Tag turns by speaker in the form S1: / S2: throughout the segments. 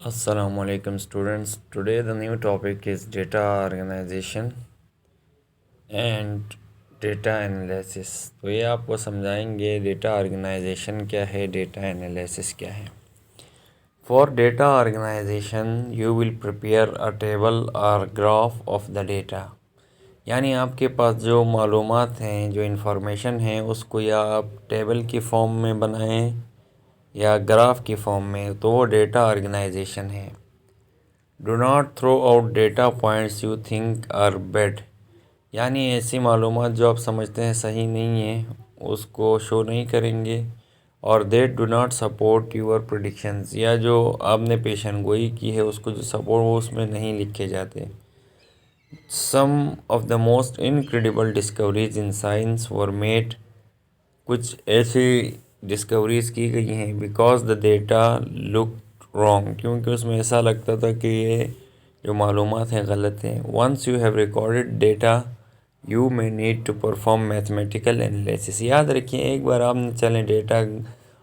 S1: Assalamu alaikum students. Today the new topic is data organization and data analysis. तो ये आपको समझाएंगे data organisation क्या है, डेटा एनालिसिस क्या है. For data organization you will prepare a table or graph of the data. यानी आपके पास जो मालूमात हैं, जो इन्फॉर्मेशन है, उसको या आप टेबल की फॉर्म में बनाएं या ग्राफ की फॉर्म में, तो वो डेटा ऑर्गेनाइजेशन है. Do not throw out data points you think are bad. यानी ऐसी मालूमात जो आप समझते हैं सही नहीं है उसको शो नहीं करेंगे. और they do not support your predictions, या जो आपने पेशन गोई की है उसको जो सपोर्ट वो उसमें नहीं लिखे जाते. Some of the most incredible discoveries in science were made. कुछ ऐसी डिस्कवरीज की गई हैं because the data look wrong, क्योंकि उसमें ऐसा लगता था कि ये जो मालूमात हैं गलत हैं. Once you have recorded data you may need to perform mathematical analysis. याद रखिए, एक बार आपने चलें डेटा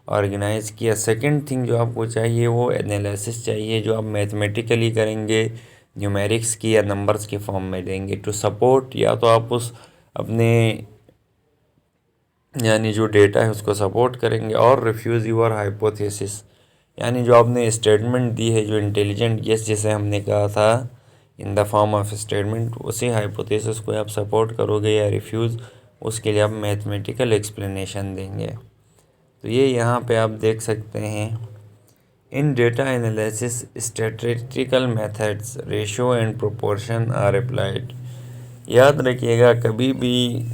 S1: ऑर्गेनाइज किया, सेकंड थिंग जो आपको चाहिए वो एनालिसिस चाहिए, जो आप मैथमेटिकली करेंगे, न्यूमेरिक्स की या नंबर्स के फॉर्म में देंगे टू सपोर्ट. या तो आप उस अपने यानी जो डेटा है उसको सपोर्ट करेंगे, और रिफ्यूज़ यूर हाइपोथेसिस, यानी जो आपने स्टेटमेंट दी है, जो इंटेलिजेंट गेस जिसे हमने कहा था in the form of statement, उसी हाइपोथेसिस को आप सपोर्ट करोगे या रिफ्यूज़, उसके लिए आप मैथमेटिकल एक्सप्लेनेशन देंगे. तो ये यहाँ पे आप देख सकते हैं. In data analysis statistical methods ratio and proportion are applied. याद रखिएगा, कभी भी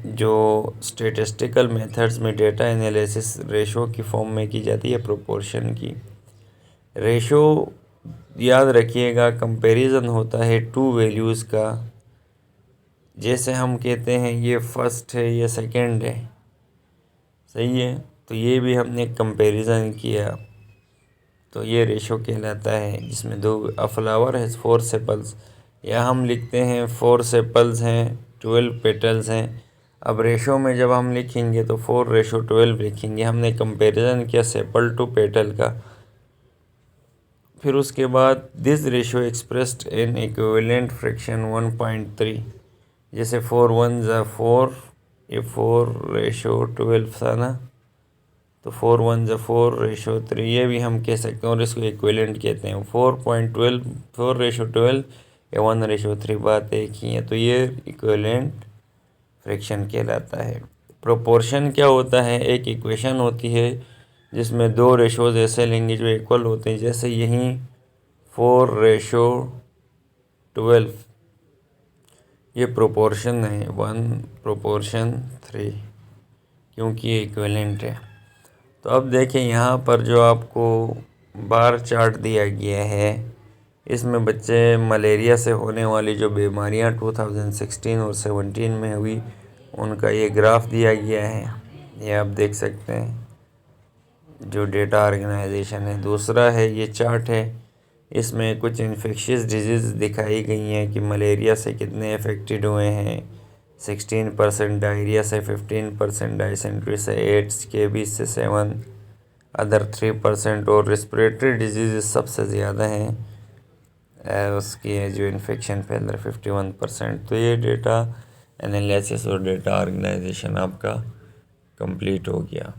S1: जो स्टैटिस्टिकल मेथड्स में डेटा एनालिसिस रेशो की फॉर्म में की जाती है, प्रोपोर्शन की. रेशो याद रखिएगा कंपैरिजन होता है टू वैल्यूज़ का. जैसे हम कहते हैं ये फर्स्ट है, ये सेकंड है, सही है, तो ये भी हमने कंपैरिजन किया, तो ये रेशो कहलाता है. जिसमें दो अ फ्लावर है 4 सेपल्स, या हम लिखते हैं 4 सेपल्स हैं 12 पेटल्स हैं. अब रेशो में जब हम लिखेंगे तो 4:12 लिखेंगे. हमने कंपैरिजन किया सेपल टू पेटल का. फिर उसके बाद this ratio expressed in equivalent fraction 1.3. जैसे 4 1 ज़ा 4, ये 4:12 था ना, तो 4 1 ज़ा 4:3, ये भी हम कह सकते हैं, और इसको इक्विवेलेंट कहते हैं. 4.12 4:12 या 1:3 बात एक ही है, तो ये इक्विवेलेंट फ्रैक्शन कहलाता है. प्रोपोर्शन क्या होता है? एक इक्वेशन होती है जिसमें दो रेशोज़ ऐसे लेंगे जो इक्वल होते हैं. जैसे यहीं 4:12, ये प्रोपोर्शन है 1:3, क्योंकि ये इक्विवेलेंट है. तो अब देखें यहाँ पर जो आपको बार चार्ट दिया गया है, इसमें बच्चे मलेरिया से होने वाली जो बीमारियाँ 2016 और 17 में हुई उनका ये ग्राफ दिया गया है, ये आप देख सकते हैं, जो डेटा ऑर्गेनाइजेशन है. दूसरा है ये चार्ट है, इसमें कुछ इन्फेक्शियस डिजीज़ दिखाई गई हैं कि मलेरिया से कितने अफेक्टेड हुए हैं. 16% डायरिया से, 15% डायसेंट्री से, एड्स के 20 से 7, अदर 3%, और रेस्पिरेटरी डिजीज़ सबसे ज़्यादा हैं, उसकी जो इन्फेक्शन फैल रहा है 51%. तो ये डेटा एनालिसिस और डेटा ऑर्गेनाइजेशन आपका कंप्लीट हो गया.